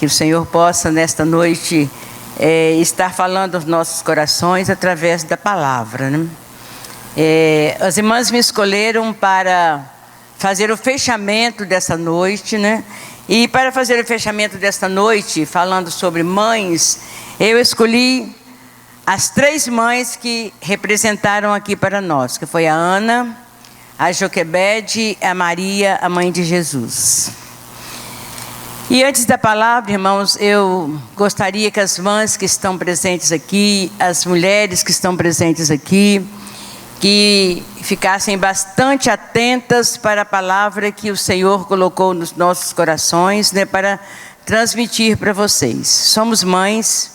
Que o Senhor possa, nesta noite, estar falando aos nossos corações através da palavra, né? As irmãs me escolheram para fazer o fechamento dessa noite, né? E para fazer o fechamento desta noite, falando sobre mães, eu escolhi as 3 mães que representaram aqui para nós, que foi a Ana, a Joquebede, a Maria, a mãe de Jesus. E antes da palavra, irmãos, eu gostaria que as mães que estão presentes aqui, as mulheres que estão presentes aqui, que ficassem bastante atentas para a palavra que o Senhor colocou nos nossos corações, né, para transmitir para vocês. Somos mães,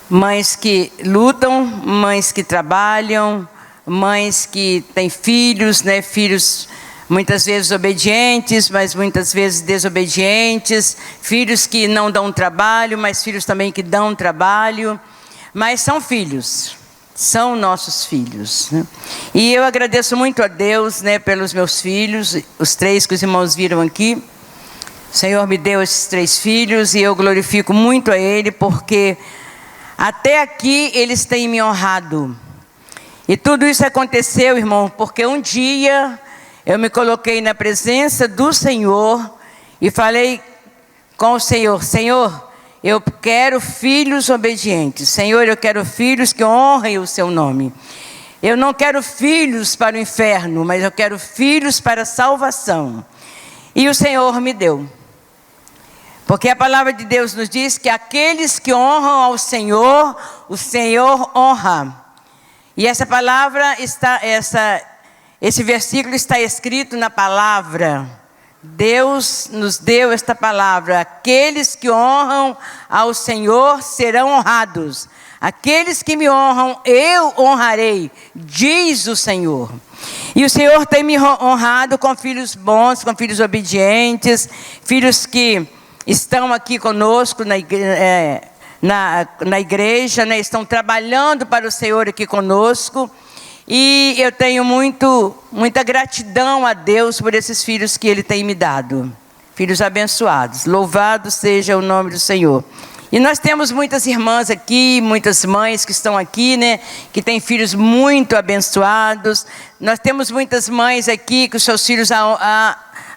mães que lutam, mães que trabalham, mães que têm filhos, né, filhos muitas vezes obedientes, mas muitas vezes desobedientes, filhos que não dão trabalho, mas filhos também que dão trabalho, mas são filhos, são nossos filhos, né? E eu agradeço muito a Deus, né, pelos meus filhos, os 3 que os irmãos viram aqui. O Senhor me deu esses 3 filhos e eu glorifico muito a Ele, porque até aqui eles têm me honrado. E tudo isso aconteceu, irmão, porque um dia eu me coloquei na presença do Senhor e falei com o Senhor: Senhor, eu quero filhos obedientes. Senhor, eu quero filhos que honrem o seu nome. Eu não quero filhos para o inferno, mas eu quero filhos para a salvação. E o Senhor me deu. Porque a palavra de Deus nos diz que aqueles que honram ao Senhor, o Senhor honra. E essa palavra esse versículo está escrito na palavra. Deus nos deu esta palavra: aqueles que honram ao Senhor serão honrados. Aqueles que me honram, eu honrarei, diz o Senhor. E o Senhor tem me honrado com filhos bons, com filhos obedientes, filhos que estão aqui conosco na igreja, né? Estão trabalhando para o Senhor aqui conosco. E eu tenho muita gratidão a Deus por esses filhos que Ele tem me dado. Filhos abençoados. Louvado seja o nome do Senhor. E nós temos muitas irmãs aqui, muitas mães que estão aqui, né, que têm filhos muito abençoados. Nós temos muitas mães aqui que os seus filhos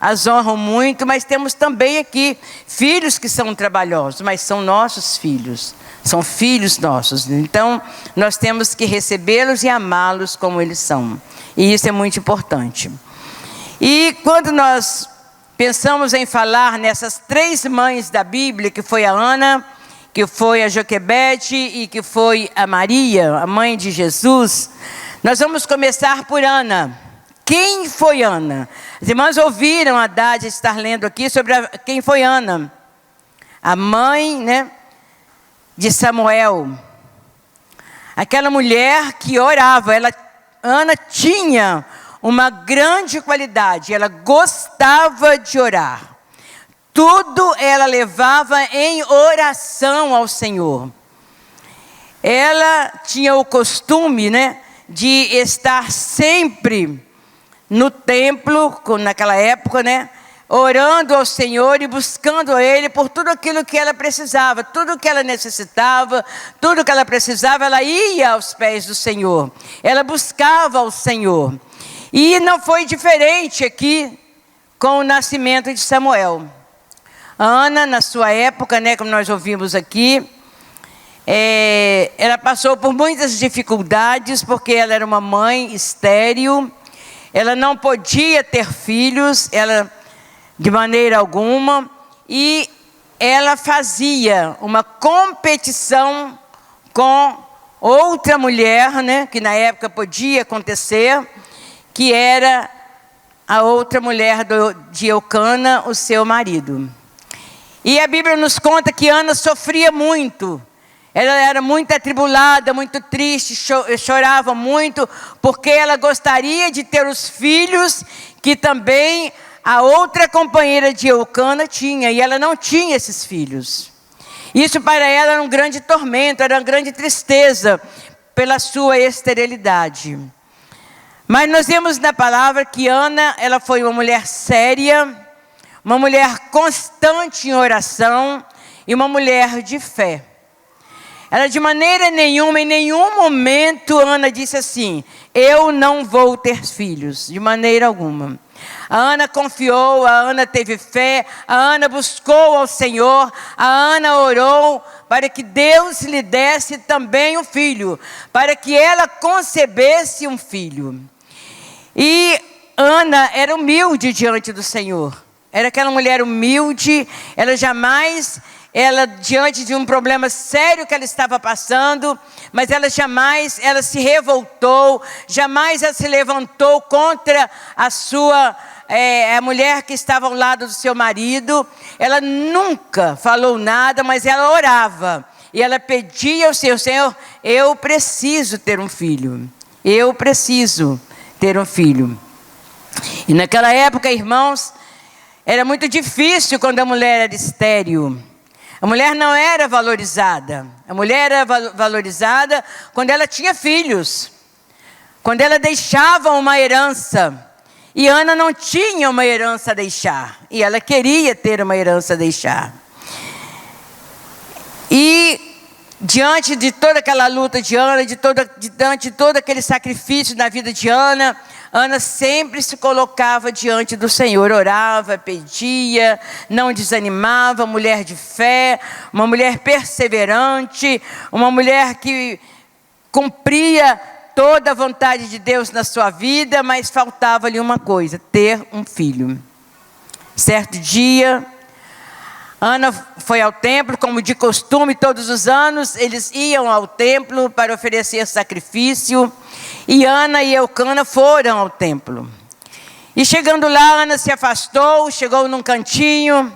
as honram muito, mas temos também aqui filhos que são trabalhosos, mas são nossos filhos, são filhos nossos. Então, nós temos que recebê-los e amá-los como eles são. E isso é muito importante. E quando nós pensamos em falar nessas 3 mães da Bíblia, que foi a Ana, que foi a Joquebede e que foi a Maria, a mãe de Jesus, nós vamos começar por Ana. Quem foi Ana? As irmãs ouviram a Dádia estar lendo aqui sobre quem foi Ana. A mãe, né, de Samuel. Aquela mulher que orava. Ana tinha uma grande qualidade. Ela gostava de orar. Tudo ela levava em oração ao Senhor. Ela tinha o costume, né, de estar sempre no templo, naquela época, né, orando ao Senhor e buscando a Ele por tudo aquilo que ela precisava, tudo que ela necessitava, tudo que ela precisava, ela ia aos pés do Senhor, ela buscava ao Senhor. E não foi diferente aqui com o nascimento de Samuel. A Ana, na sua época, né, como nós ouvimos aqui, ela passou por muitas dificuldades, porque ela era uma mãe estéril. Ela não podia ter filhos, de maneira alguma, e ela fazia uma competição com outra mulher, né, que na época podia acontecer, que era a outra mulher de Eucana, o seu marido. E a Bíblia nos conta que Ana sofria muito. Ela era muito atribulada, muito triste, chorava muito, porque ela gostaria de ter os filhos que também a outra companheira de Eucana tinha, e ela não tinha esses filhos. Isso para ela era um grande tormento, era uma grande tristeza pela sua esterilidade. Mas nós vemos na palavra que Ana, ela foi uma mulher séria, uma mulher constante em oração e uma mulher de fé. Ela de maneira nenhuma, em nenhum momento, Ana disse assim: eu não vou ter filhos, de maneira alguma. A Ana confiou, a Ana teve fé, a Ana buscou ao Senhor, a Ana orou para que Deus lhe desse também um filho, para que ela concebesse um filho. E Ana era humilde diante do Senhor. Era aquela mulher humilde, ela jamais... diante de um problema sério que ela estava passando, mas ela jamais se revoltou, jamais ela se levantou contra a mulher que estava ao lado do seu marido. Ela nunca falou nada, mas ela orava. E ela pedia ao Senhor: Senhor, eu preciso ter um filho. Eu preciso ter um filho. E naquela época, irmãos, era muito difícil quando a mulher era estéril. A mulher não era valorizada. A mulher era valorizada quando ela tinha filhos, quando ela deixava uma herança. E Ana não tinha uma herança a deixar, e ela queria ter uma herança a deixar. E diante de toda aquela luta de Ana, diante de todo aquele sacrifício na vida de Ana, Ana sempre se colocava diante do Senhor, orava, pedia, não desanimava, mulher de fé, uma mulher perseverante, uma mulher que cumpria toda a vontade de Deus na sua vida, mas faltava-lhe uma coisa: ter um filho. Certo dia, Ana foi ao templo, como de costume, todos os anos, eles iam ao templo para oferecer sacrifício, e Ana e Eucana foram ao templo. E chegando lá, Ana se afastou, chegou num cantinho,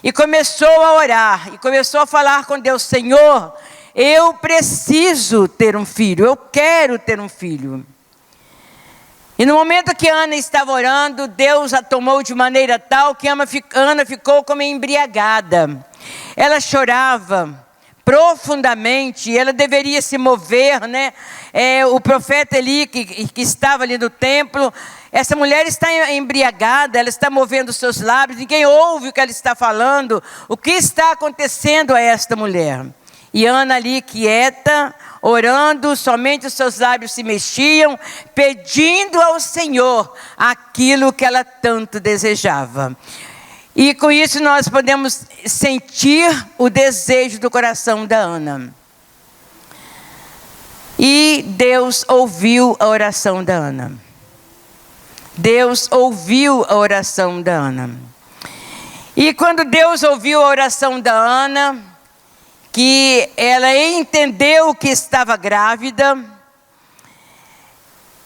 e começou a orar, e começou a falar com Deus: Senhor, eu preciso ter um filho, eu quero ter um filho. E no momento que Ana estava orando, Deus a tomou de maneira tal que Ana ficou como embriagada. Ela chorava profundamente, ela deveria se mover, né? O profeta Eli, que estava ali no templo, essa mulher está embriagada, ela está movendo seus lábios, ninguém ouve o que ela está falando. O que está acontecendo a esta mulher? E Ana ali quieta, orando, somente os seus lábios se mexiam, pedindo ao Senhor aquilo que ela tanto desejava. E com isso nós podemos sentir o desejo do coração da Ana. E Deus ouviu a oração da Ana. Deus ouviu a oração da Ana. E quando Deus ouviu a oração da Ana, que ela entendeu que estava grávida,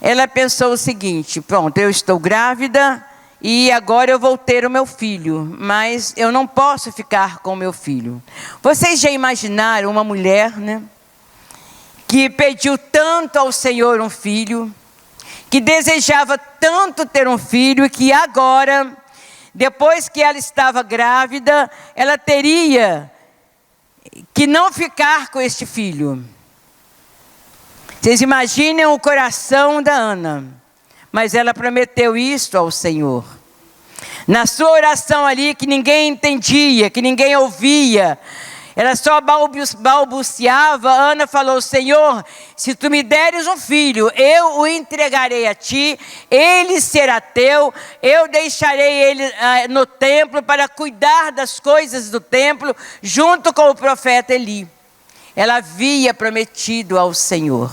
ela pensou o seguinte: pronto, eu estou grávida e agora eu vou ter o meu filho, mas eu não posso ficar com o meu filho. Vocês já imaginaram uma mulher, né, que pediu tanto ao Senhor um filho, que desejava tanto ter um filho, e que agora, depois que ela estava grávida, ela teria que não ficar com este filho? Vocês imaginem o coração da Ana. Mas ela prometeu isso ao Senhor. Na sua oração ali, que ninguém entendia, que ninguém ouvia, ela só balbuciava. Ana falou: Senhor, se tu me deres um filho, eu o entregarei a ti, ele será teu, eu deixarei ele no templo para cuidar das coisas do templo, junto com o profeta Eli. Ela havia prometido ao Senhor.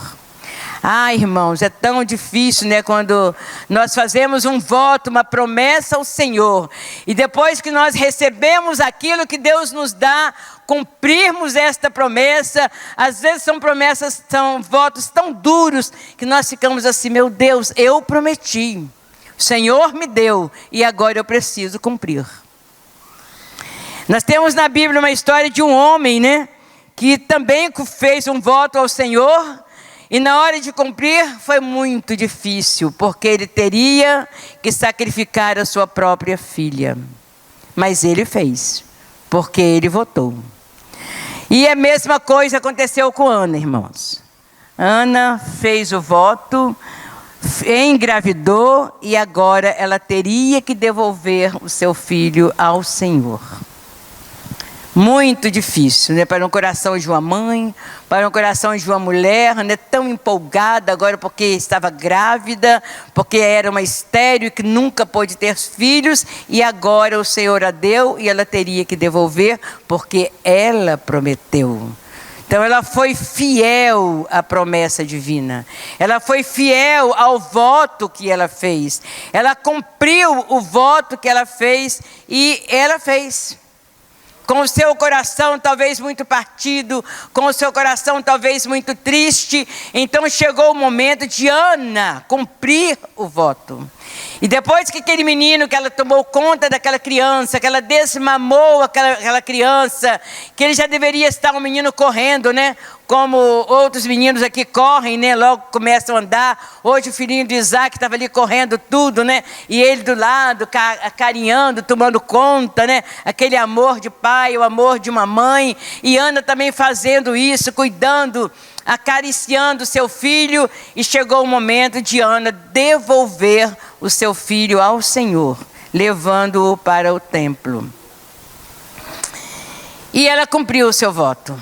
Ah, irmãos, é tão difícil, né? Quando nós fazemos um voto, uma promessa ao Senhor, e depois que nós recebemos aquilo que Deus nos dá, cumprirmos esta promessa. Às vezes são votos tão duros que nós ficamos assim: meu Deus, eu prometi, o Senhor me deu, e agora eu preciso cumprir. Nós temos na Bíblia uma história de um homem, né, que também fez um voto ao Senhor, e na hora de cumprir foi muito difícil, porque ele teria que sacrificar a sua própria filha. Mas ele fez, porque ele votou. E a mesma coisa aconteceu com Ana, irmãos. Ana fez o voto, engravidou e agora ela teria que devolver o seu filho ao Senhor. Muito difícil, né? Para um coração de uma mãe, para um coração de uma mulher, né? Tão empolgada agora porque estava grávida, porque era uma estéril que nunca pôde ter filhos, e agora o Senhor a deu e ela teria que devolver porque ela prometeu. Então ela foi fiel à promessa divina. Ela foi fiel ao voto que ela fez. Ela cumpriu o voto que ela fez e ela fez. Com o seu coração talvez muito partido, com o seu coração talvez muito triste. Então chegou o momento de Ana cumprir o voto. E depois que aquele menino, que ela tomou conta daquela criança, que ela desmamou aquela criança, que ele já deveria estar um menino correndo, né? Como outros meninos aqui correm, né? Logo começam a andar. Hoje o filhinho de Isaac estava ali correndo tudo, né? E ele do lado, acarinhando, tomando conta, né? Aquele amor de pai, o amor de uma mãe. E Ana também fazendo isso, cuidando, acariciando seu filho. E chegou o momento de Ana devolver o seu filho ao Senhor, levando-o para o templo. E ela cumpriu o seu voto.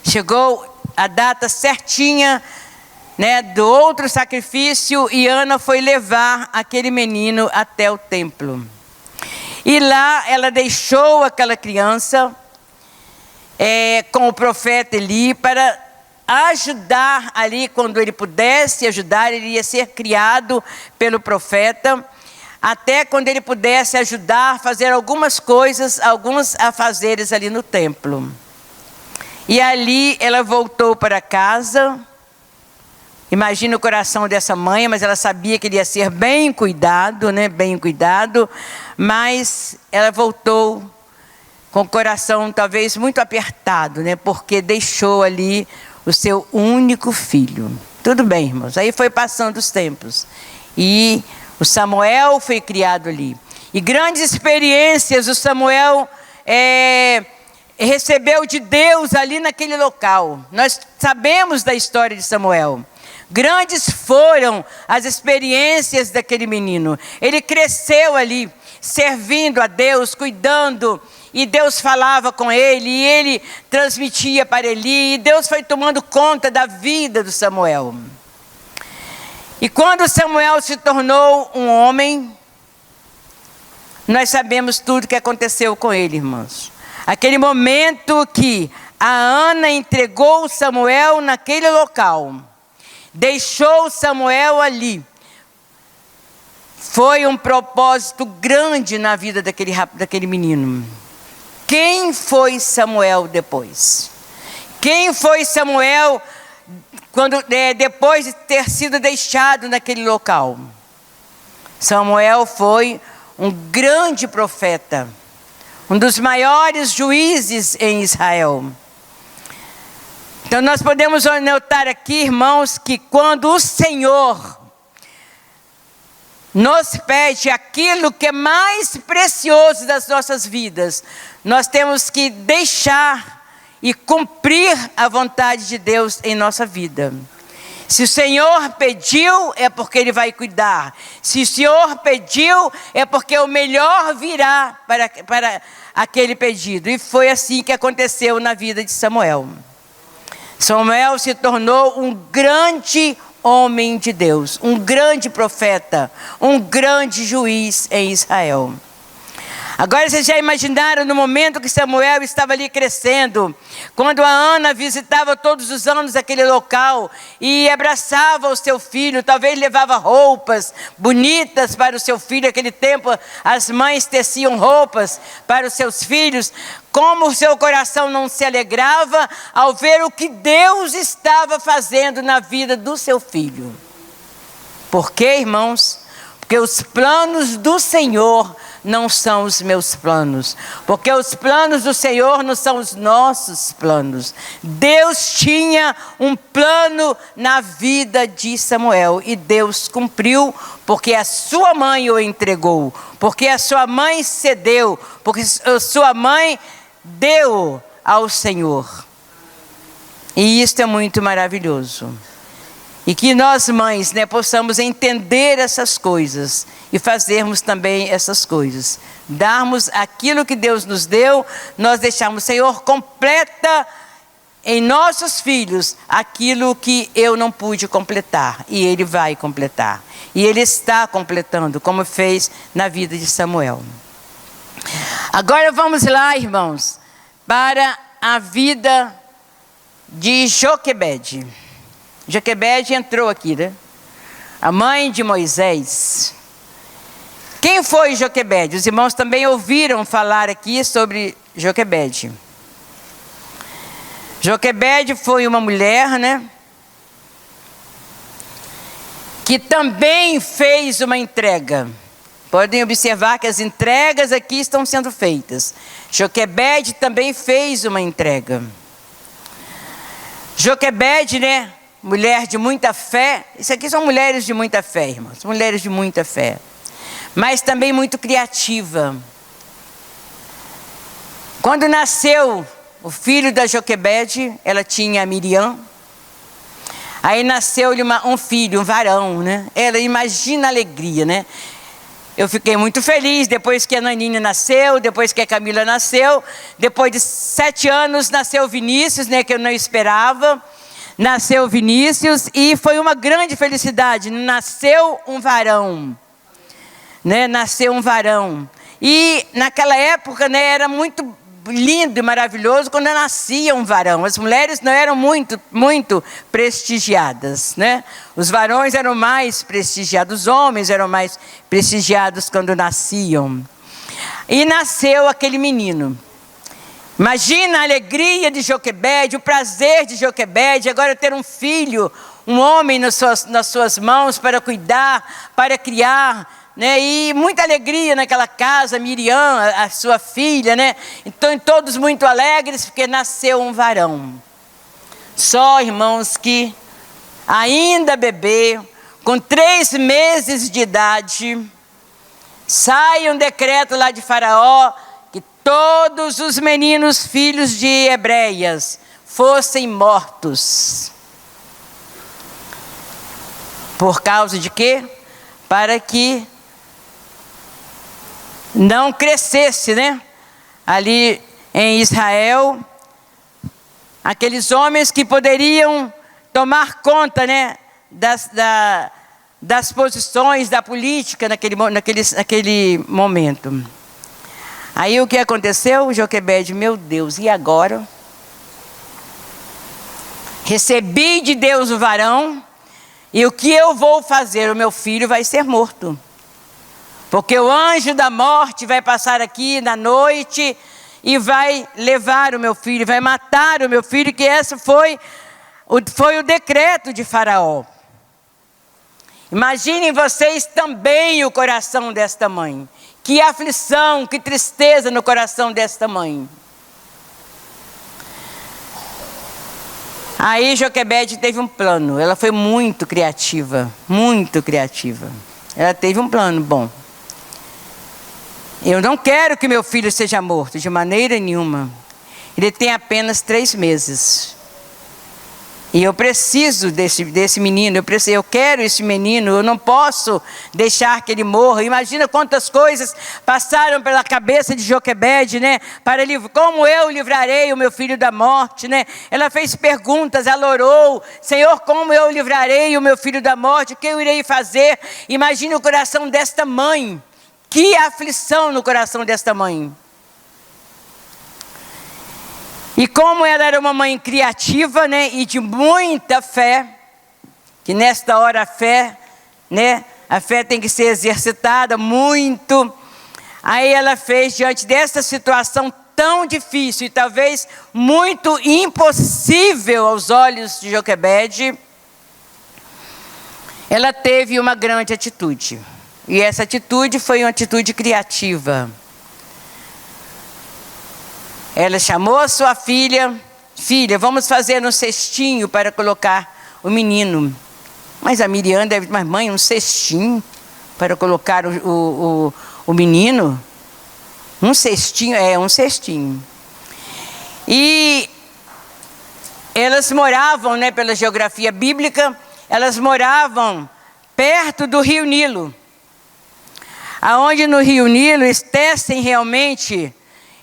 Chegou a data certinha, né, do outro sacrifício, e Ana foi levar aquele menino até o templo. E lá ela deixou aquela criança com o profeta Eli para ajudar ali, quando ele pudesse ajudar, ele ia ser criado pelo profeta, até quando ele pudesse ajudar a fazer algumas coisas, alguns afazeres ali no templo. E ali ela voltou para casa. Imagina o coração dessa mãe, mas ela sabia que ele ia ser bem cuidado, né? Bem cuidado. Mas ela voltou com o coração talvez muito apertado, né? Porque deixou ali o seu único filho. Tudo bem, irmãos. Aí foi passando os tempos. E o Samuel foi criado ali. E grandes experiências o Samuel recebeu de Deus ali naquele local. Nós sabemos da história de Samuel. Grandes foram as experiências daquele menino. Ele cresceu ali, servindo a Deus, cuidando. E Deus falava com ele, e ele transmitia para Eli. E Deus foi tomando conta da vida do Samuel. E quando Samuel se tornou um homem, nós sabemos tudo o que aconteceu com ele, irmãos. Aquele momento que a Ana entregou Samuel naquele local, deixou Samuel ali, foi um propósito grande na vida daquele menino. Quem foi Samuel depois? Quem foi Samuel depois de ter sido deixado naquele local? Samuel foi um grande profeta, um dos maiores juízes em Israel. Então nós podemos notar aqui, irmãos, que quando o Senhor nos pede aquilo que é mais precioso das nossas vidas, nós temos que deixar e cumprir a vontade de Deus em nossa vida. Se o Senhor pediu, é porque Ele vai cuidar. Se o Senhor pediu, é porque o melhor virá para aquele pedido. E foi assim que aconteceu na vida de Samuel. Samuel se tornou um grande homem de Deus, um grande profeta, um grande juiz em Israel. Agora vocês já imaginaram no momento que Samuel estava ali crescendo, quando a Ana visitava todos os anos aquele local e abraçava o seu filho, talvez levava roupas bonitas para o seu filho. Naquele tempo as mães teciam roupas para os seus filhos. Como o seu coração não se alegrava ao ver o que Deus estava fazendo na vida do seu filho. Por quê, irmãos? Porque os planos do Senhor não são os meus planos. Porque os planos do Senhor não são os nossos planos. Deus tinha um plano na vida de Samuel. E Deus cumpriu, porque a sua mãe o entregou. Porque a sua mãe cedeu. Porque a sua mãe deu ao Senhor. E isto é muito maravilhoso. E que nós, mães, né, possamos entender essas coisas e fazermos também essas coisas. Darmos aquilo que Deus nos deu, nós deixarmos, Senhor, completa em nossos filhos aquilo que eu não pude completar. E Ele vai completar. E Ele está completando, como fez na vida de Samuel. Agora vamos lá, irmãos, para a vida de Joquebede. Joquebede entrou aqui, né? A mãe de Moisés. Quem foi Joquebede? Os irmãos também ouviram falar aqui sobre Joquebede. Joquebede foi uma mulher, né? Que também fez uma entrega. Podem observar que as entregas aqui estão sendo feitas. Joquebede também fez uma entrega. Joquebede, né? Mulher de muita fé. Isso aqui são mulheres de muita fé, irmãos. Mulheres de muita fé. Mas também muito criativa. Quando nasceu o filho da Joquebede, ela tinha Miriam. Aí nasceu-lhe um filho, um varão, né? Ela, imagina a alegria, né? Eu fiquei muito feliz depois que a Naninha nasceu, depois que a Camila nasceu. Depois de 7 anos nasceu Vinícius, né? Que eu não esperava. Nasceu Vinícius e foi uma grande felicidade. Nasceu um varão, né? Nasceu um varão. E naquela época, né, era muito lindo e maravilhoso quando nascia um varão. As mulheres não eram muito prestigiadas, né? Os varões eram mais prestigiados, os homens eram mais prestigiados quando nasciam. E nasceu aquele menino. Imagina a alegria de Joquebede, o prazer de Joquebede, agora ter um filho, um homem nas suas mãos para cuidar, para criar, né? E muita alegria naquela casa, Miriam, a sua filha, né? Então todos muito alegres porque nasceu um varão. Só, irmãos, que ainda bebê, com 3 meses de idade, sai um decreto lá de Faraó, que todos os meninos filhos de hebreias fossem mortos. Por causa de quê? Para que não crescesse, né? Ali em Israel, aqueles homens que poderiam tomar conta, né? Das posições da política naquele momento. Aí o que aconteceu? Joquebede, meu Deus, e agora? Recebi de Deus o varão, e o que eu vou fazer? O meu filho vai ser morto. Porque o anjo da morte vai passar aqui na noite e vai levar o meu filho, vai matar o meu filho, que esse foi o decreto de Faraó. Imaginem vocês também o coração desta mãe. Que aflição, que tristeza no coração desta mãe. Aí Joquebede teve um plano, ela foi muito criativa, muito criativa. Ela teve um plano bom. Eu não quero que meu filho seja morto, de maneira nenhuma. Ele tem apenas 3 meses. E eu preciso desse menino, eu quero esse menino, eu não posso deixar que ele morra. Imagina quantas coisas passaram pela cabeça de Joquebede, né? Como eu livrarei o meu filho da morte, né? Ela fez perguntas, ela orou, Senhor, como eu livrarei o meu filho da morte? O que eu irei fazer? Imagina o coração desta mãe. Que aflição no coração desta mãe. E como ela era uma mãe criativa, né, e de muita fé, que nesta hora a fé, né, a fé tem que ser exercitada muito. Aí ela fez, diante dessa situação tão difícil e talvez muito impossível aos olhos de Joquebede, ela teve uma grande atitude. E essa atitude foi uma atitude criativa. Ela chamou a sua filha, vamos fazer um cestinho para colocar o menino. Mas a Miriam deve, mas mãe, um cestinho para colocar o menino? Um cestinho, um cestinho. E elas moravam, né, pela geografia bíblica, elas moravam perto do rio Nilo. Aonde no rio Nilo eles tecem realmente,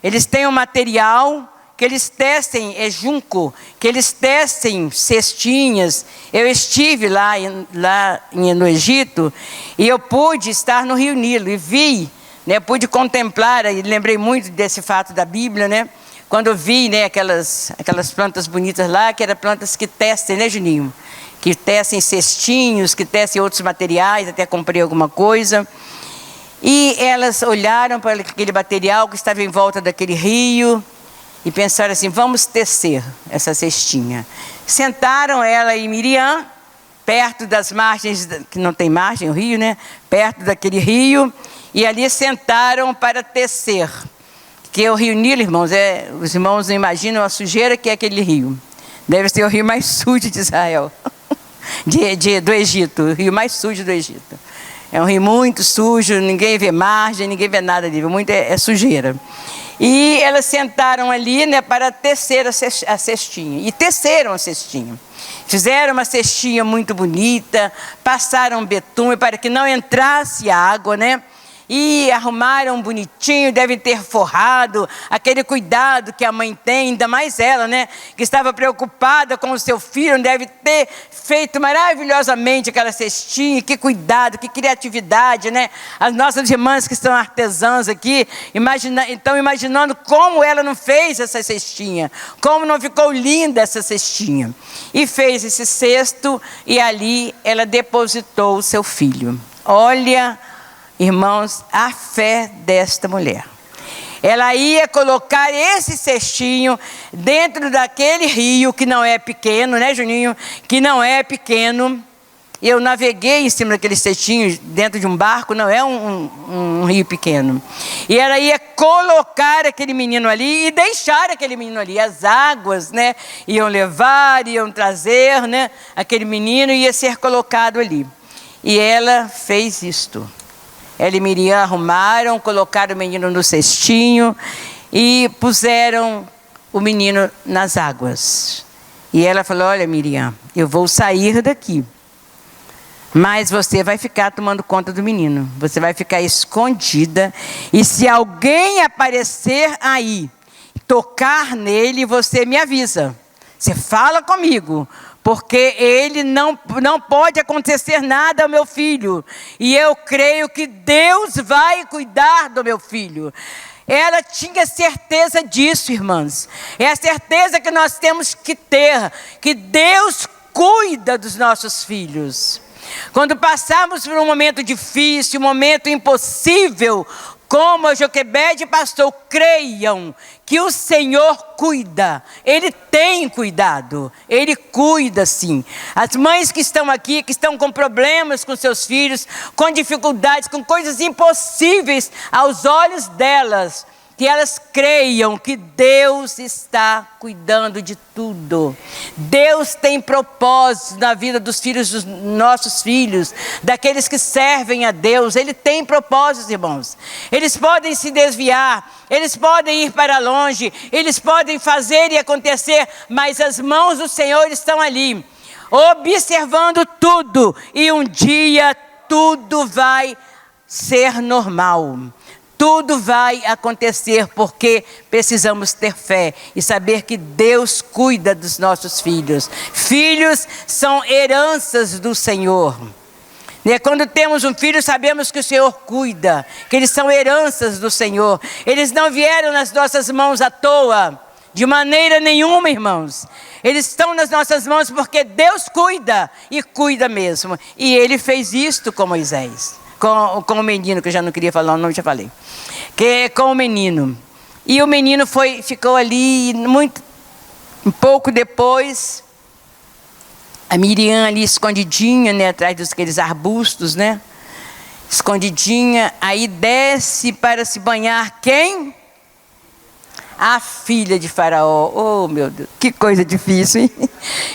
eles têm um material que eles tecem, é junco, que eles tecem cestinhas. Eu estive lá no Egito e eu pude estar no rio Nilo e vi, né, pude contemplar, e lembrei muito desse fato da Bíblia, né? Quando eu vi, né, aquelas plantas bonitas lá, que eram plantas que tecem, né, Juninho? Que tecem cestinhos, que tecem outros materiais, até comprei alguma coisa. E elas olharam para aquele material que estava em volta daquele rio e pensaram assim, vamos tecer essa cestinha. Sentaram ela e Miriam, perto das margens, que não tem margem, o rio, né? Perto daquele rio, e ali sentaram para tecer. Que o rio Nilo, irmãos, os irmãos não imaginam a sujeira que é aquele rio. Deve ser o rio mais sujo de Israel, do Egito, o rio mais sujo do Egito. É um rio muito sujo, ninguém vê margem, ninguém vê nada ali, muito é sujeira. E elas sentaram ali, né, para tecer a cestinha. E teceram a cestinha. Fizeram uma cestinha muito bonita, passaram betume para que não entrasse água, né? E arrumaram bonitinho, devem ter forrado, aquele cuidado que a mãe tem, ainda mais ela, né? Que estava preocupada com o seu filho, deve ter feito maravilhosamente aquela cestinha, que cuidado, que criatividade, né? As nossas irmãs que estão artesãs aqui, estão imaginando como ela não fez essa cestinha, como não ficou linda essa cestinha. E fez esse cesto e ali ela depositou o seu filho. Olha, irmãos, a fé desta mulher. Ela ia colocar esse cestinho dentro daquele rio que não é pequeno, né, Juninho? Que não é pequeno. Eu naveguei em cima daquele cestinho dentro de um barco, não é um rio pequeno. E ela ia colocar aquele menino ali e deixar aquele menino ali. As águas, né, iam levar, iam trazer, né, aquele menino ia ser colocado ali. E ela fez isto. Ela e Miriam arrumaram, colocaram o menino no cestinho e puseram o menino nas águas. E ela falou, olha Miriam, eu vou sair daqui, mas você vai ficar tomando conta do menino. Você vai ficar escondida e se alguém aparecer aí, tocar nele, você me avisa. Você fala comigo. Porque ele não pode acontecer nada ao meu filho. E eu creio que Deus vai cuidar do meu filho. Ela tinha certeza disso, irmãs. É a certeza que nós temos que ter. Que Deus cuida dos nossos filhos. Quando passarmos por um momento difícil, um momento impossível, como a Joquebede pastor, creiam que o Senhor cuida. Ele tem cuidado. Ele cuida sim. As mães que estão aqui, que estão com problemas com seus filhos, com dificuldades, com coisas impossíveis aos olhos delas, que elas creiam que Deus está cuidando de tudo. Deus tem propósito na vida dos filhos, dos nossos filhos, daqueles que servem a Deus. Ele tem propósitos, irmãos. Eles podem se desviar, eles podem ir para longe, eles podem fazer e acontecer, mas as mãos do Senhor estão ali, observando tudo, e um dia tudo vai ser normal. Tudo vai acontecer porque precisamos ter fé e saber que Deus cuida dos nossos filhos. Filhos são heranças do Senhor. Quando temos um filho, sabemos que o Senhor cuida, que eles são heranças do Senhor. Eles não vieram nas nossas mãos à toa, de maneira nenhuma, irmãos. Eles estão nas nossas mãos porque Deus cuida, e cuida mesmo. E Ele fez isto com Moisés. Com o menino, que eu já não queria falar o nome, já falei. Que com o menino. E o menino ficou ali, um pouco depois, a Miriam ali escondidinha, né, atrás daqueles arbustos, né? Escondidinha, aí desce para se banhar quem? A filha de Faraó. Oh, meu Deus, que coisa difícil, hein?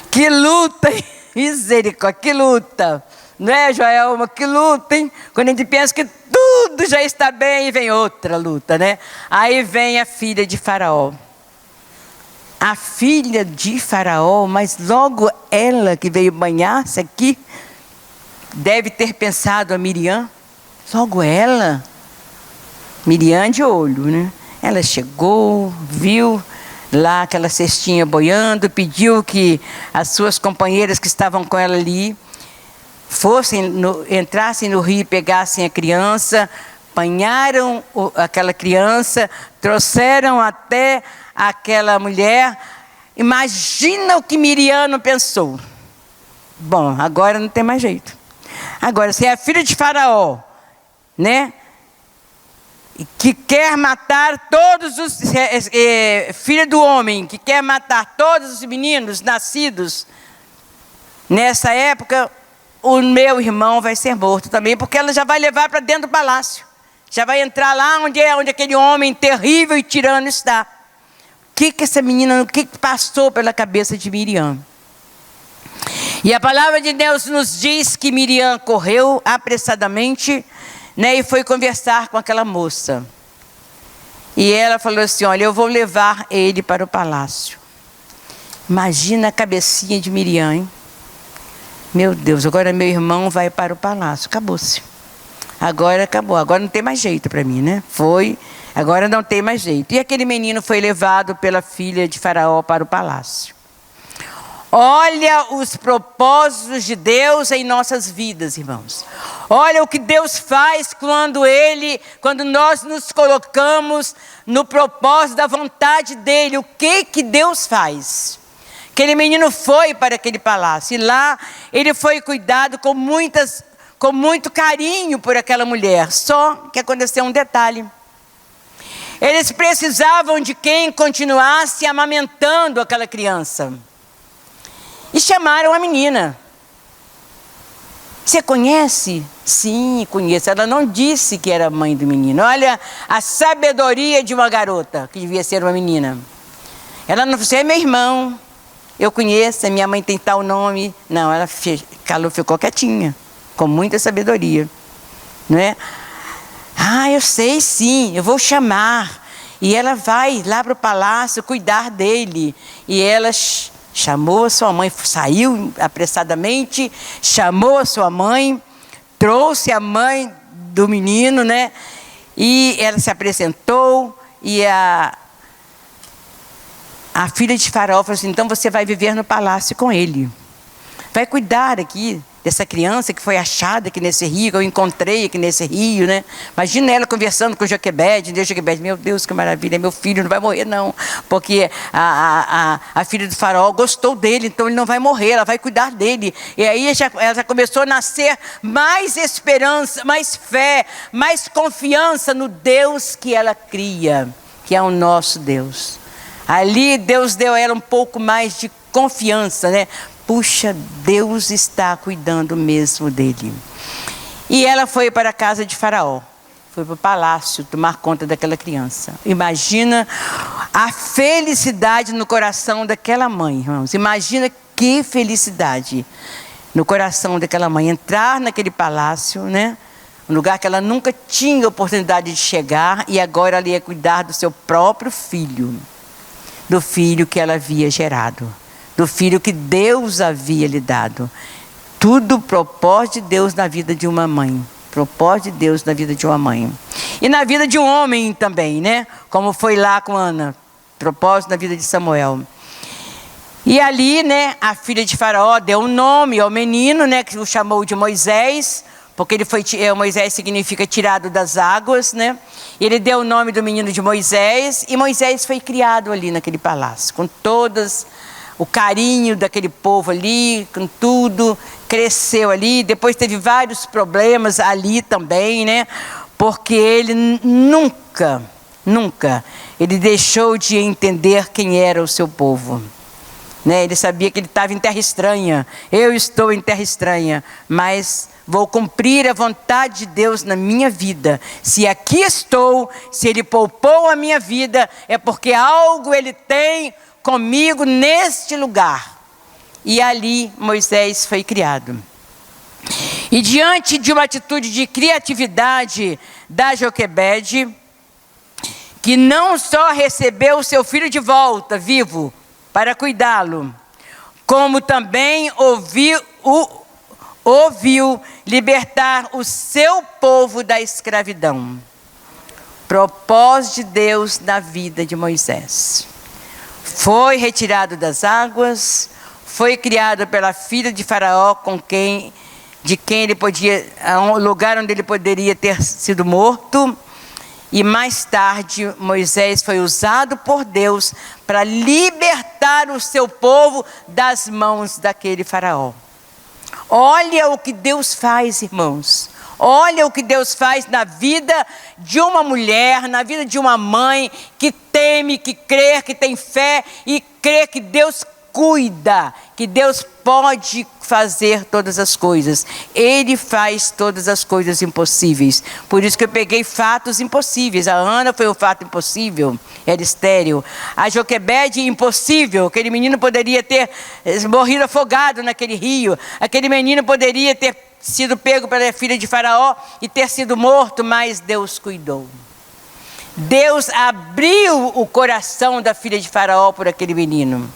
Que luta, hein? Misericórdia, que luta. Não é, Joelma? Que luta, hein? Quando a gente pensa que tudo já está bem, vem outra luta, né? Aí vem a filha de Faraó. a filha de Faraó, mas logo ela que veio banhar-se aqui, deve ter pensado a Miriam, logo ela, Miriam de olho, né? Ela chegou, viu lá aquela cestinha boiando, pediu que as suas companheiras que estavam com ela ali, entrassem no rio e pegassem a criança, apanharam aquela criança, trouxeram até aquela mulher. Imagina o que Miriam não pensou. Bom, agora não tem mais jeito. Agora, se é a filha de Faraó, né, que quer matar todos os... filha do homem, que quer matar todos os meninos nascidos nessa época, o meu irmão vai ser morto também, porque ela já vai levar para dentro do palácio. Já vai entrar lá onde aquele homem terrível e tirano está. O que essa menina, o que passou pela cabeça de Miriam? E a palavra de Deus nos diz que Miriam correu apressadamente, né, e foi conversar com aquela moça. E ela falou assim, olha, eu vou levar ele para o palácio. Imagina a cabecinha de Miriam, hein? Meu Deus, agora meu irmão vai para o palácio. Acabou-se. Agora acabou. Agora não tem mais jeito para mim, né? Foi. Agora não tem mais jeito. E aquele menino foi levado pela filha de Faraó para o palácio. Olha os propósitos de Deus em nossas vidas, irmãos. Olha o que Deus faz quando nós nos colocamos no propósito da vontade dEle. O que Deus faz? Aquele menino foi para aquele palácio e lá ele foi cuidado com muito carinho por aquela mulher. Só que aconteceu um detalhe. Eles precisavam de quem continuasse amamentando aquela criança. E chamaram a menina. Você conhece? Sim, conheço. Ela não disse que era mãe do menino. Olha a sabedoria de uma garota, que devia ser uma menina. Ela não disse, é meu irmão. Eu conheço, minha mãe tem tal nome. Não, ela ficou quietinha, com muita sabedoria. Não é? Ah, eu sei sim, eu vou chamar. E ela vai lá para o palácio cuidar dele. E ela chamou a sua mãe, saiu apressadamente, chamou a sua mãe, trouxe a mãe do menino, né? E ela se apresentou e a filha de Faraó falou assim, então você vai viver no palácio com ele. Vai cuidar aqui dessa criança que foi achada aqui nesse rio, que eu encontrei aqui nesse rio, né? Imagina ela conversando com Joquebede, meu Deus, que maravilha, meu filho não vai morrer não, porque a filha do Faraó gostou dele, então ele não vai morrer, ela vai cuidar dele. E aí ela já começou a nascer mais esperança, mais fé, mais confiança no Deus que ela cria, que é o nosso Deus. Ali Deus deu a ela um pouco mais de confiança, né? Puxa, Deus está cuidando mesmo dele. E ela foi para a casa de Faraó. Foi para o palácio tomar conta daquela criança. Imagina a felicidade no coração daquela mãe, irmãos. Imagina que felicidade no coração daquela mãe. Entrar naquele palácio, né? Um lugar que ela nunca tinha oportunidade de chegar. E agora ela ia cuidar do seu próprio filho. Do filho que ela havia gerado. Do filho que Deus havia lhe dado. Tudo propósito de Deus na vida de uma mãe. Propósito de Deus na vida de uma mãe. E na vida de um homem também, né? Como foi lá com Ana. Propósito na vida de Samuel. E ali, né, a filha de Faraó deu um nome ao menino, né? Que o chamou de Moisés. Porque Moisés significa tirado das águas, né? Ele deu o nome do menino de Moisés. E Moisés foi criado ali naquele palácio. Com todas... o carinho daquele povo ali, com tudo, cresceu ali. Depois teve vários problemas ali também, né? Porque ele nunca, ele deixou de entender quem era o seu povo. Né? Ele sabia que ele estava em terra estranha. Eu estou em terra estranha, mas vou cumprir a vontade de Deus na minha vida. Se aqui estou, se Ele poupou a minha vida, é porque algo Ele tem comigo neste lugar. E ali Moisés foi criado. E diante de uma atitude de criatividade da Joquebede, que não só recebeu o seu filho de volta, vivo, para cuidá-lo, como também ouviu libertar o seu povo da escravidão. Propósito de Deus na vida de Moisés. Foi retirado das águas, foi criado pela filha de Faraó, de quem ele podia, um lugar onde ele poderia ter sido morto. E mais tarde, Moisés foi usado por Deus para libertar o seu povo das mãos daquele Faraó. Olha o que Deus faz, irmãos. Olha o que Deus faz na vida de uma mulher, na vida de uma mãe que teme, que crê, que tem fé e crê que Deus cuida, que Deus pode fazer todas as coisas. Ele faz todas as coisas impossíveis. Por isso que eu peguei fatos impossíveis. A Ana foi um fato impossível, era estéril. A Joquebede, impossível. Aquele menino poderia ter morrido afogado naquele rio. Aquele menino poderia ter sido pego pela filha de Faraó e ter sido morto, mas Deus cuidou. Deus abriu o coração da filha de Faraó por aquele menino.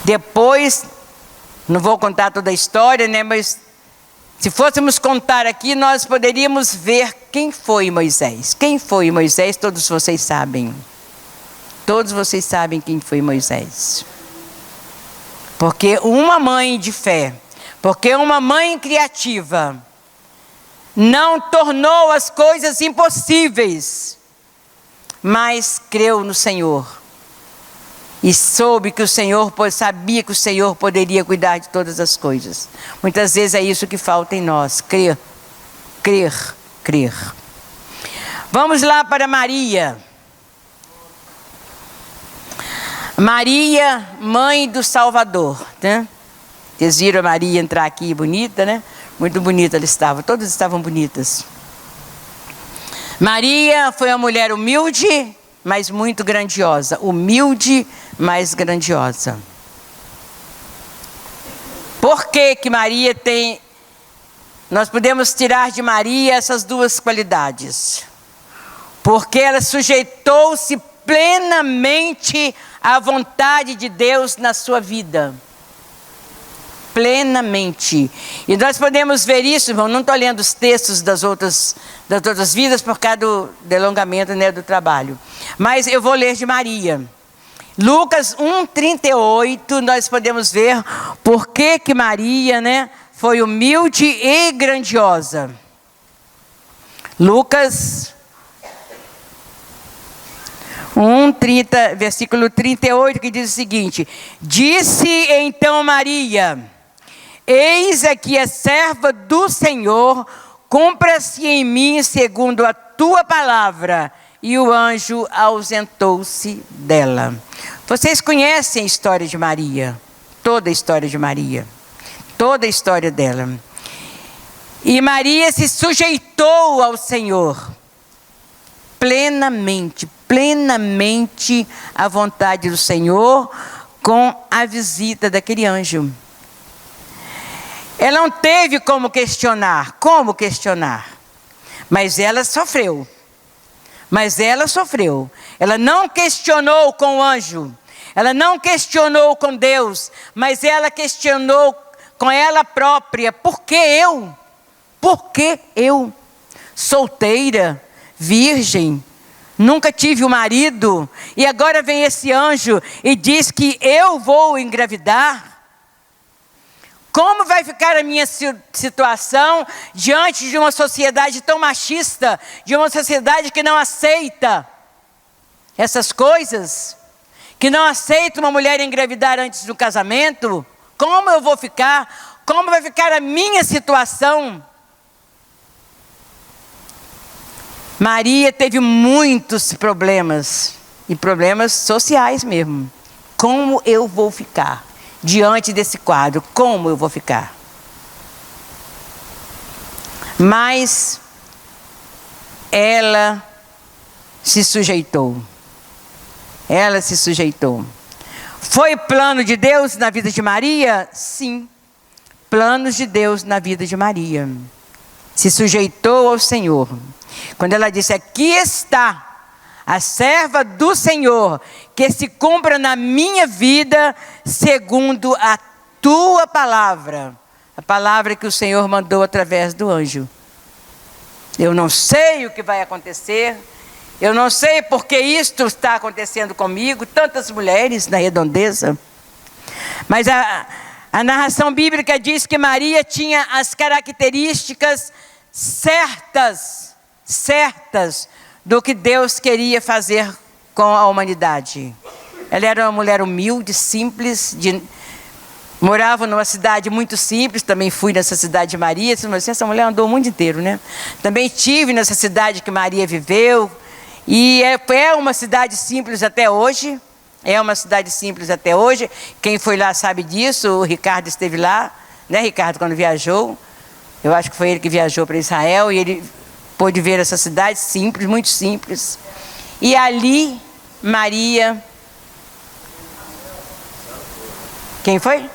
Depois, não vou contar toda a história, né? Mas se fôssemos contar aqui, nós poderíamos ver quem foi Moisés. Quem foi Moisés, todos vocês sabem. Todos vocês sabem quem foi Moisés. Porque uma mãe de fé, porque uma mãe criativa, não tornou as coisas impossíveis, mas creu no Senhor. E soube que o Senhor, sabia que o Senhor poderia cuidar de todas as coisas. Muitas vezes é isso que falta em nós, crer, crer, crer. Vamos lá para Maria. Maria, mãe do Salvador, né? Vocês viram a Maria entrar aqui bonita, né? Muito bonita ela estava, todas estavam bonitas. Maria foi uma mulher humilde, mas muito grandiosa. Humilde, mas grandiosa. Por que Maria tem... Nós podemos tirar de Maria essas duas qualidades. Porque ela sujeitou-se plenamente à vontade de Deus na sua vida. Plenamente. E nós podemos ver isso, irmão, não estou lendo os textos das outras vidas por causa do delongamento, né, do trabalho. Mas eu vou ler de Maria. Lucas 1:38, nós podemos ver por que Maria, né, foi humilde e grandiosa. Lucas 1:30, versículo 38, que diz o seguinte: disse então Maria: eis aqui a serva do Senhor, cumpra-se em mim segundo a tua palavra. E o anjo ausentou-se dela. Vocês conhecem a história de Maria, toda a história de Maria, toda a história dela. E Maria se sujeitou ao Senhor, plenamente à vontade do Senhor, com a visita daquele anjo. Ela não teve como questionar, mas ela sofreu. Ela não questionou com o anjo, ela não questionou com Deus, mas ela questionou com ela própria: por que eu? Por que eu? Solteira, virgem, nunca tive um marido, e agora vem esse anjo e diz que eu vou engravidar? Como vai ficar a minha situação diante de uma sociedade tão machista, de uma sociedade que não aceita essas coisas, que não aceita uma mulher engravidar antes do casamento? Como eu vou ficar? Como vai ficar a minha situação? Maria teve muitos problemas, e problemas sociais mesmo. Como eu vou ficar diante desse quadro? Como eu vou ficar? Mas ela se sujeitou. Ela se sujeitou. Foi plano de Deus na vida de Maria? Sim. Planos de Deus na vida de Maria. Se sujeitou ao Senhor. Quando ela disse: aqui está a serva do Senhor, que se cumpra na minha vida segundo a tua palavra. A palavra que o Senhor mandou através do anjo. Eu não sei o que vai acontecer. Eu não sei porque isto está acontecendo comigo. Tantas mulheres na redondeza. Mas a narração bíblica diz que Maria tinha as características certas do que Deus queria fazer com a humanidade. Ela era uma mulher humilde, simples, morava numa cidade muito simples. Também fui nessa cidade de Maria. Essa mulher andou o mundo inteiro, né? Também estive nessa cidade que Maria viveu. E é uma cidade simples até hoje. É uma cidade simples até hoje. Quem foi lá sabe disso. O Ricardo esteve lá, né, Ricardo, quando viajou. Eu acho que foi ele que viajou para Israel. E ele pôde ver essa cidade simples, muito simples. E ali, Maria... Quem foi?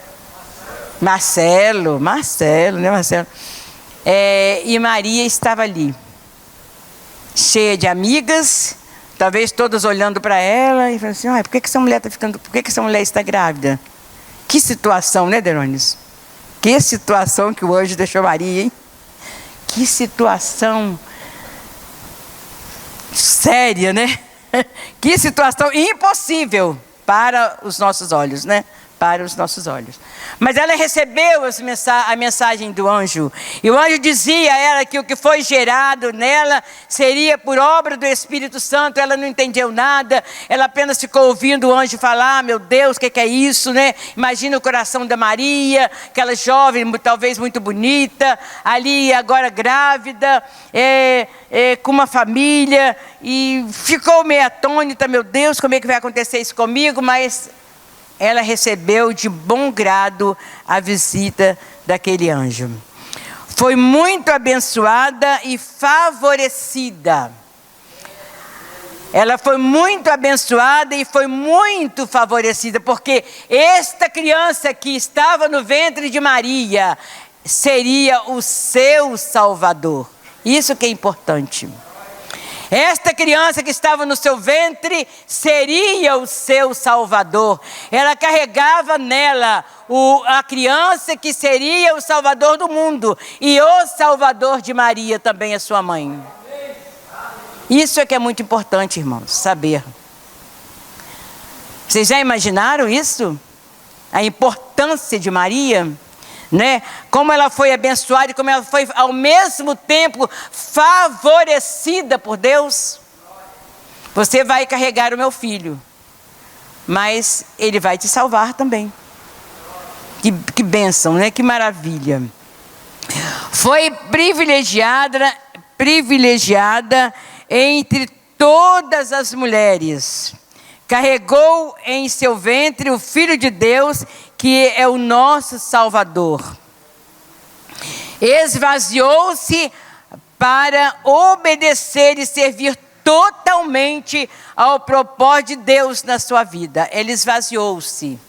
Marcelo, né, Marcelo? E Maria estava ali, cheia de amigas, talvez todas olhando para ela e falando assim: por que essa mulher está ficando, por que essa mulher está grávida? Que situação, né, Derones? Que situação que o anjo deixou Maria, hein? Que situação séria, né? Que situação impossível para os nossos olhos, né? Para os nossos olhos. Mas ela recebeu a mensagem do anjo. E o anjo dizia a ela que o que foi gerado nela seria por obra do Espírito Santo. Ela não entendeu nada. Ela apenas ficou ouvindo o anjo falar: meu Deus, o que é isso, né? Imagina o coração da Maria, aquela jovem, talvez muito bonita, ali agora grávida, com uma família. E ficou meio atônita: meu Deus, como é que vai acontecer isso comigo? Mas ela recebeu de bom grado a visita daquele anjo. Foi muito abençoada e favorecida. Ela foi muito abençoada e foi muito favorecida, porque esta criança que estava no ventre de Maria seria o seu Salvador. Isso que é importante. Esta criança que estava no seu ventre seria o seu Salvador. Ela carregava nela a criança que seria o Salvador do mundo. E o Salvador de Maria também, a sua mãe. Isso é que é muito importante, irmãos, saber. Vocês já imaginaram isso? A importância de Maria? Né? Como ela foi abençoada e como ela foi ao mesmo tempo favorecida por Deus. Você vai carregar o meu filho, mas ele vai te salvar também. Que bênção, né? Que maravilha. Foi privilegiada entre todas as mulheres. Carregou em seu ventre o Filho de Deus, que é o nosso Salvador. Esvaziou-se para obedecer e servir totalmente ao propósito de Deus na sua vida. Ela esvaziou-se.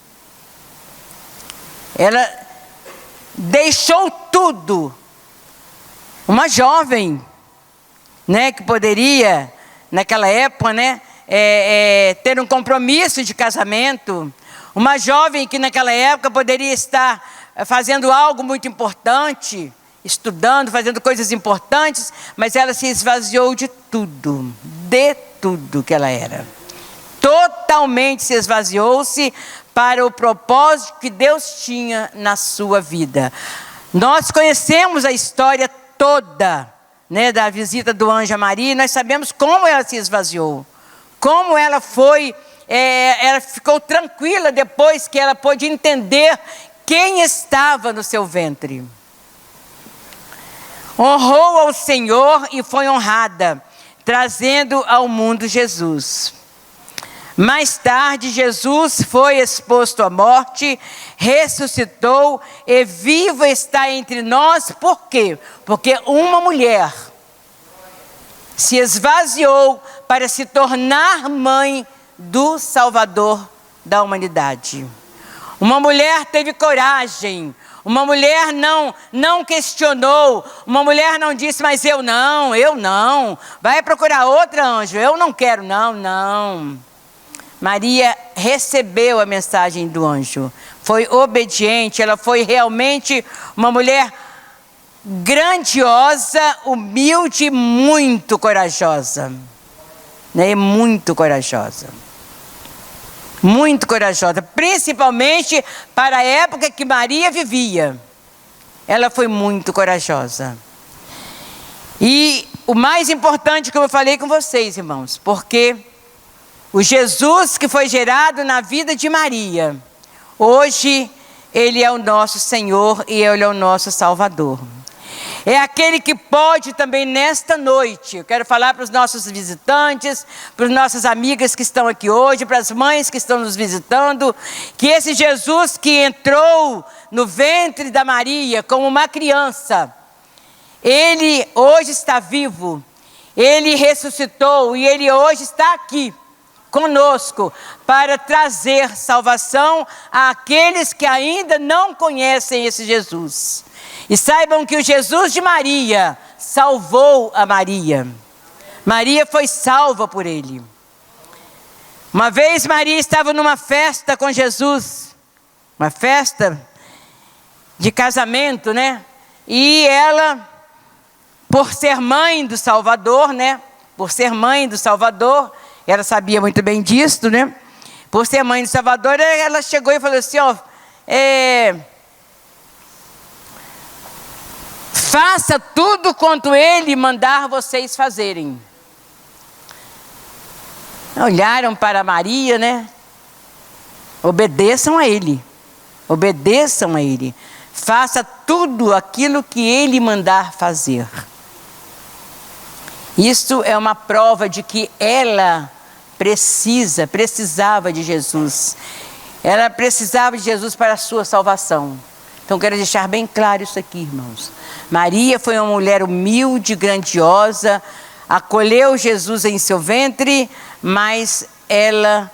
Ela deixou tudo. Uma jovem, né, que poderia, naquela época, né, ter um compromisso de casamento. Uma jovem que naquela época poderia estar fazendo algo muito importante, estudando, fazendo coisas importantes, mas ela se esvaziou de tudo que ela era. Totalmente se esvaziou-se para o propósito que Deus tinha na sua vida. Nós conhecemos a história toda, né, da visita do anjo a Maria, e nós sabemos como ela se esvaziou. Como ela foi, ela ficou tranquila depois que ela pôde entender quem estava no seu ventre. Honrou ao Senhor e foi honrada, trazendo ao mundo Jesus. Mais tarde, Jesus foi exposto à morte, ressuscitou e vivo está entre nós. Por quê? Porque uma mulher se esvaziou para se tornar mãe do Salvador da humanidade. Uma mulher teve coragem, Uma mulher não questionou, uma mulher não disse, mas eu não. Vai procurar outra, anjo, eu não quero, não. Maria recebeu a mensagem do anjo, foi obediente, ela foi realmente uma mulher grandiosa, humilde e muito corajosa. Né? Muito corajosa. Muito corajosa, principalmente para a época que Maria vivia. Ela foi muito corajosa. E o mais importante que eu falei com vocês, irmãos, porque o Jesus que foi gerado na vida de Maria, hoje Ele é o nosso Senhor e Ele é o nosso Salvador. É aquele que pode também nesta noite, eu quero falar para os nossos visitantes, para as nossas amigas que estão aqui hoje, para as mães que estão nos visitando, que esse Jesus que entrou no ventre da Maria como uma criança, Ele hoje está vivo, Ele ressuscitou e Ele hoje está aqui conosco para trazer salvação àqueles que ainda não conhecem esse Jesus. E saibam que o Jesus de Maria salvou a Maria. Maria foi salva por Ele. Uma vez Maria estava numa festa com Jesus, uma festa de casamento, né? E ela, por ser mãe do Salvador, né? Por ser mãe do Salvador, ela sabia muito bem disso, né? Por ser mãe do Salvador, ela chegou e falou assim, faça tudo quanto Ele mandar vocês fazerem. Olharam para Maria, né? Obedeçam a Ele. Obedeçam a Ele. Faça tudo aquilo que Ele mandar fazer. Isso é uma prova de que ela precisava de Jesus. Ela precisava de Jesus para a sua salvação. Então quero deixar bem claro isso aqui, irmãos. Maria foi uma mulher humilde, grandiosa, acolheu Jesus em seu ventre, mas ela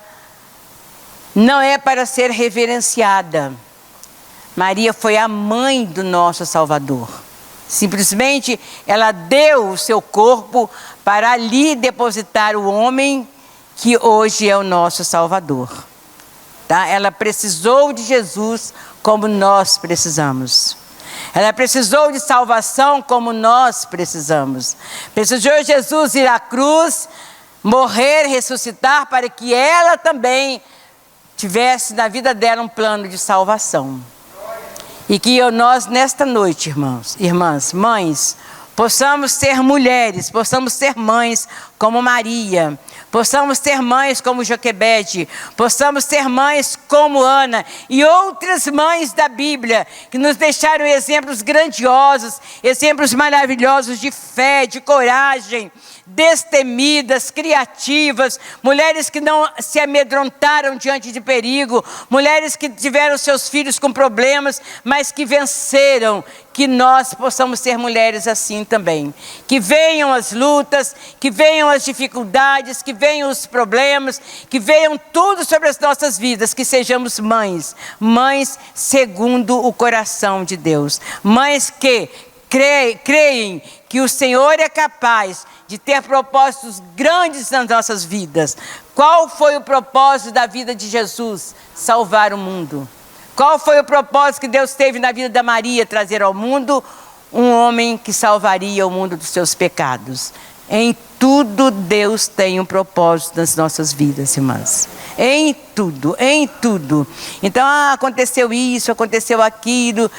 não é para ser reverenciada. Maria foi a mãe do nosso Salvador. Simplesmente ela deu o seu corpo para ali depositar o homem que hoje é o nosso Salvador. Tá? Ela precisou de Jesus como nós precisamos. Ela precisou de salvação como nós precisamos. Precisou de Jesus ir à cruz, morrer, ressuscitar, para que ela também tivesse na vida dela um plano de salvação. E que nós nesta noite, irmãos, irmãs, mães, possamos ser mulheres, possamos ser mães como Maria, possamos ser mães como Joquebede, possamos ser mães como Ana e outras mães da Bíblia, que nos deixaram exemplos grandiosos, exemplos maravilhosos de fé, de coragem, destemidas, criativas, mulheres que não se amedrontaram diante de perigo, mulheres que tiveram seus filhos com problemas, mas que venceram. Que nós possamos ser mulheres assim também. Que venham as lutas, que venham as dificuldades, que venham os problemas, que venham tudo sobre as nossas vidas, que sejamos mães, mães segundo o coração de Deus, mães que creem que o Senhor é capaz de ter propósitos grandes nas nossas vidas. Qual foi o propósito da vida de Jesus? Salvar o mundo. Qual foi o propósito que Deus teve na vida da Maria? Trazer ao mundo um homem que salvaria o mundo dos seus pecados. Em tudo Deus tem um propósito nas nossas vidas, irmãs. Em tudo, em tudo. Então, aconteceu isso, aconteceu aquilo.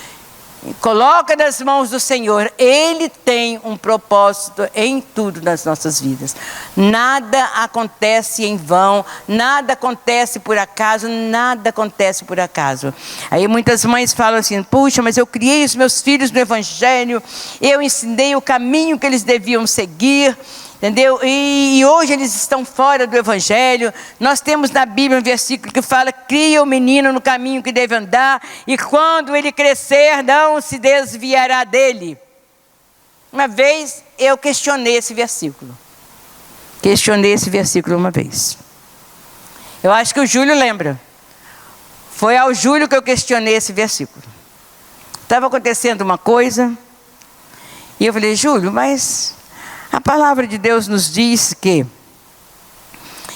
Coloca nas mãos do Senhor. Ele tem um propósito em tudo nas nossas vidas. Nada acontece em vão, nada acontece por acaso, nada acontece por acaso. Aí muitas mães falam assim, puxa, mas eu criei os meus filhos no Evangelho, eu ensinei o caminho que eles deviam seguir, entendeu? E hoje eles estão fora do Evangelho. Nós temos na Bíblia um versículo que fala, cria o menino no caminho que deve andar, e quando ele crescer, não se desviará dele. Uma vez eu questionei esse versículo. Questionei esse versículo uma vez. Eu acho que o Júlio lembra. Foi ao Júlio que eu questionei esse versículo. Estava acontecendo uma coisa, e eu falei, Júlio, mas a palavra de Deus nos diz que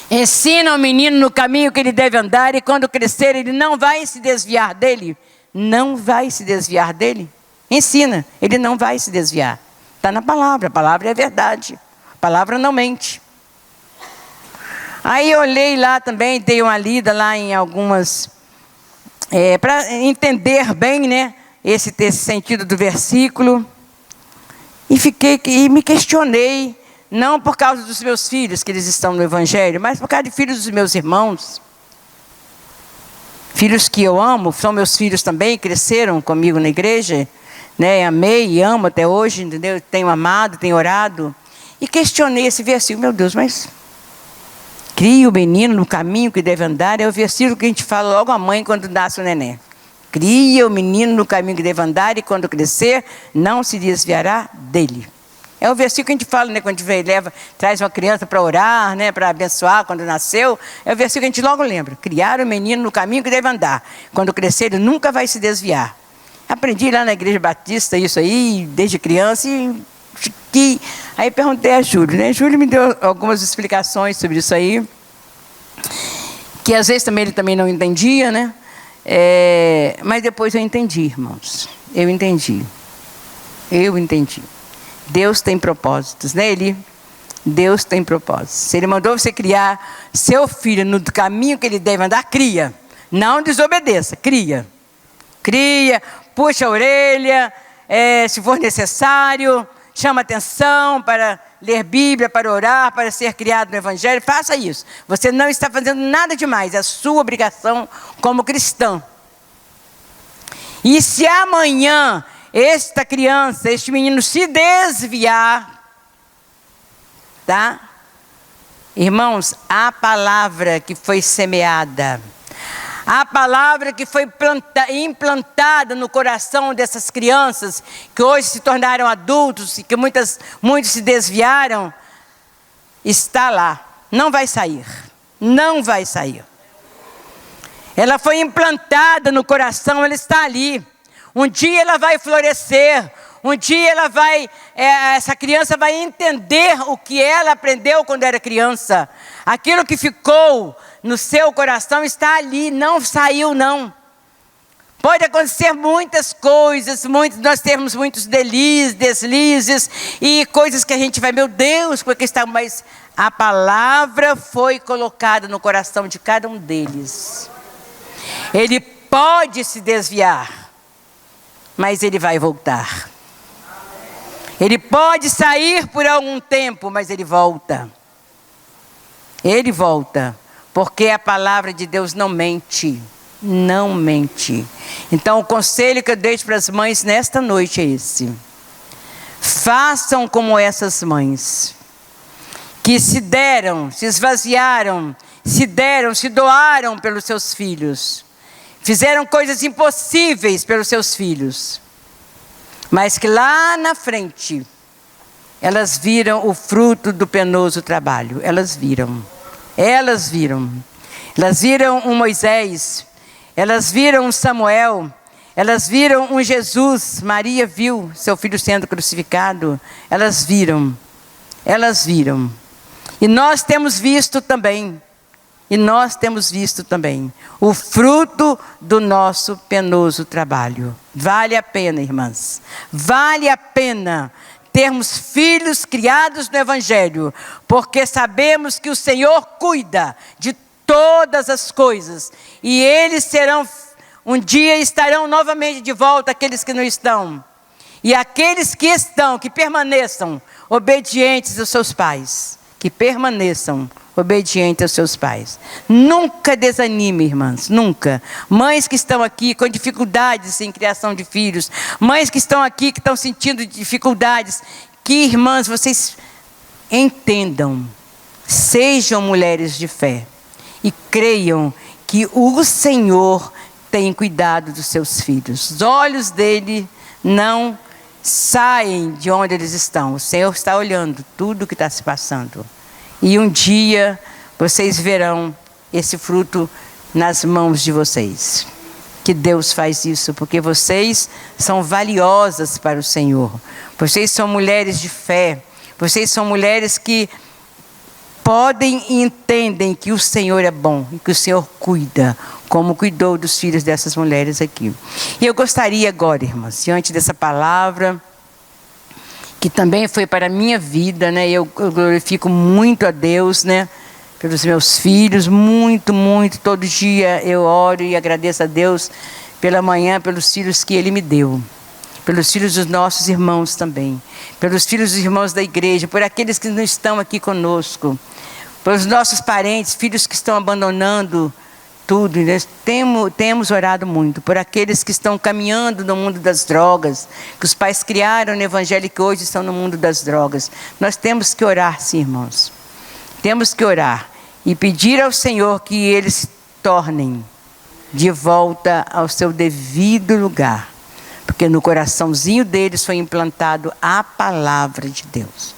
ensina o menino no caminho que ele deve andar, e quando crescer ele não vai se desviar dele. Não vai se desviar dele. Ensina, ele não vai se desviar. Está na palavra, a palavra é verdade. A palavra não mente. Aí eu olhei lá também, dei uma lida lá em algumas, para entender bem, né, esse sentido do versículo. E me questionei, não por causa dos meus filhos, que eles estão no Evangelho, mas por causa de filhos dos meus irmãos. Filhos que eu amo, são meus filhos também, cresceram comigo na igreja, né? Amei e amo até hoje, entendeu? Tenho amado, tenho orado. E questionei esse versículo, meu Deus, mas cria o menino no caminho que deve andar, é o versículo que a gente fala logo à mãe quando nasce o neném. Cria o menino no caminho que deve andar, e quando crescer, não se desviará dele. É o versículo que a gente fala, né, quando a gente traz uma criança para orar, né, para abençoar quando nasceu. É o versículo que a gente logo lembra. Criar o menino no caminho que deve andar. Quando crescer, ele nunca vai se desviar. Aprendi lá na igreja batista isso aí, desde criança, aí perguntei a Júlio, né? Júlio me deu algumas explicações sobre isso aí, que às vezes ele também não entendia, né? Mas depois eu entendi, irmãos. Eu entendi. Deus tem propósitos, né? Deus tem propósitos. Se Ele mandou você criar seu filho no caminho que ele deve andar, cria. Não desobedeça, cria. Cria, puxa a orelha, se for necessário, chama atenção para ler Bíblia, para orar, para ser criado no Evangelho. Faça isso. Você não está fazendo nada demais, é a sua obrigação como cristão. E se amanhã esta criança, este menino se desviar, tá? Irmãos, a palavra que foi semeada, a palavra que foi implantada no coração dessas crianças, que hoje se tornaram adultos e que muitos se desviaram, está lá, não vai sair, não vai sair. Ela foi implantada no coração, ela está ali. Um dia ela vai florescer, um dia essa criança vai entender o que ela aprendeu quando era criança. Aquilo que ficou no seu coração está ali, não saiu não. Pode acontecer muitas coisas, nós temos muitos deslizes e coisas que a gente vai, meu Deus, porque está, mas a palavra foi colocada no coração de cada um deles. Ele pode se desviar, mas ele vai voltar. Ele pode sair por algum tempo, mas ele volta. Ele volta, porque a palavra de Deus não mente. Não mente. Então o conselho que eu deixo para as mães nesta noite é esse. Façam como essas mães, que se deram, se esvaziaram, se doaram pelos seus filhos. Fizeram coisas impossíveis pelos seus filhos. Mas que lá na frente, elas viram o fruto do penoso trabalho. Elas viram. Elas viram um Moisés. Elas viram um Samuel. Elas viram um Jesus. Maria viu seu filho sendo crucificado. Elas viram. E nós temos visto também. O fruto do nosso penoso trabalho. Vale a pena, irmãs. Vale a pena termos filhos criados no Evangelho, porque sabemos que o Senhor cuida de todas as coisas. E eles um dia estarão novamente de volta, aqueles que não estão. E aqueles que estão, que permaneçam obedientes aos seus pais. Obediente aos seus pais. Nunca desanime, irmãs, nunca. Mães que estão aqui com dificuldades em criação de filhos, mães que estão aqui que estão sentindo dificuldades, que irmãs, vocês entendam, sejam mulheres de fé e creiam que o Senhor tem cuidado dos seus filhos. Os olhos dele não saem de onde eles estão. O Senhor está olhando tudo o que está se passando. E um dia vocês verão esse fruto nas mãos de vocês. que Deus faz isso, porque vocês são valiosas para o Senhor. Vocês são mulheres de fé. Vocês são mulheres que podem e entendem que o Senhor é bom e que o Senhor cuida, como cuidou dos filhos dessas mulheres aqui. E eu gostaria agora, irmãs, diante dessa palavra, que também foi para a minha vida, né? Eu glorifico muito a Deus, né? Pelos meus filhos, muito, muito. Todo dia eu oro e agradeço a Deus pela manhã, pelos filhos que Ele me deu. Pelos filhos dos nossos irmãos também. Pelos filhos dos irmãos da igreja, por aqueles que não estão aqui conosco. Pelos nossos parentes, filhos que estão abandonando tudo. Nós temos orado muito por aqueles que estão caminhando no mundo das drogas, que os pais criaram no evangelho e que hoje estão no mundo das drogas. Nós temos que orar, sim, irmãos. Temos que orar e pedir ao Senhor que eles se tornem de volta ao seu devido lugar. Porque no coraçãozinho deles foi implantado a palavra de Deus.